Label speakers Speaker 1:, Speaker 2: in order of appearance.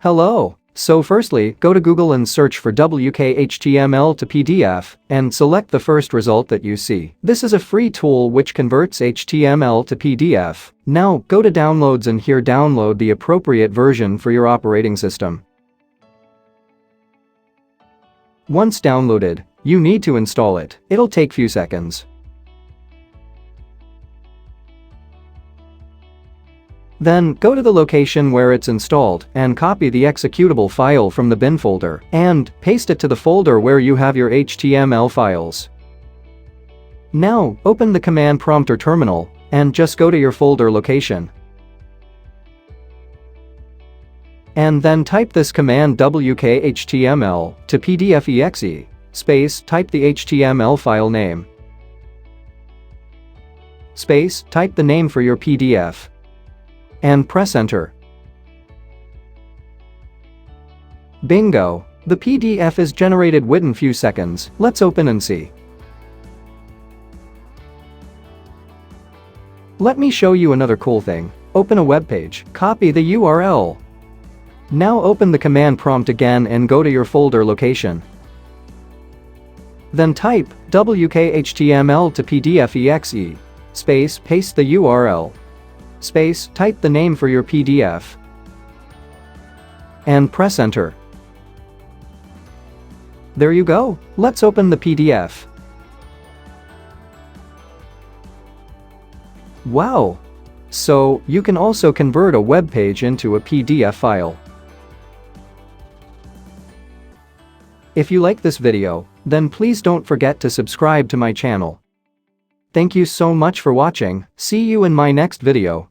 Speaker 1: Hello. So firstly, go to Google and search for WK-HTML to PDF and select the first result that you see. This is a free tool which converts HTML to PDF. Now, go to Downloads and here download the appropriate version for your operating system. Once downloaded, you need to install it. It'll take few seconds. Then, go to the location where it's installed and copy the executable file from the bin folder and paste it to the folder where you have your HTML files. Now, open the command prompt or terminal and just go to your folder location. And then type this command wk-html to pdf.exe, space, type the HTML file name, space, type the name for your PDF, and press enter. Bingo! The PDF is generated within few seconds. Let's open and see. Let me show you another cool thing. Open a web page, copy the URL. Now open the command prompt again and go to your folder location. Then type wk-html to pdf.exe, space, paste the URL, space, type the name for your PDF, and press enter. There you go. Let's open the PDF. Wow! So, you can also convert a web page into a PDF file. If you like this video, then please don't forget to subscribe to my channel. Thank you so much for watching. See you in my next video.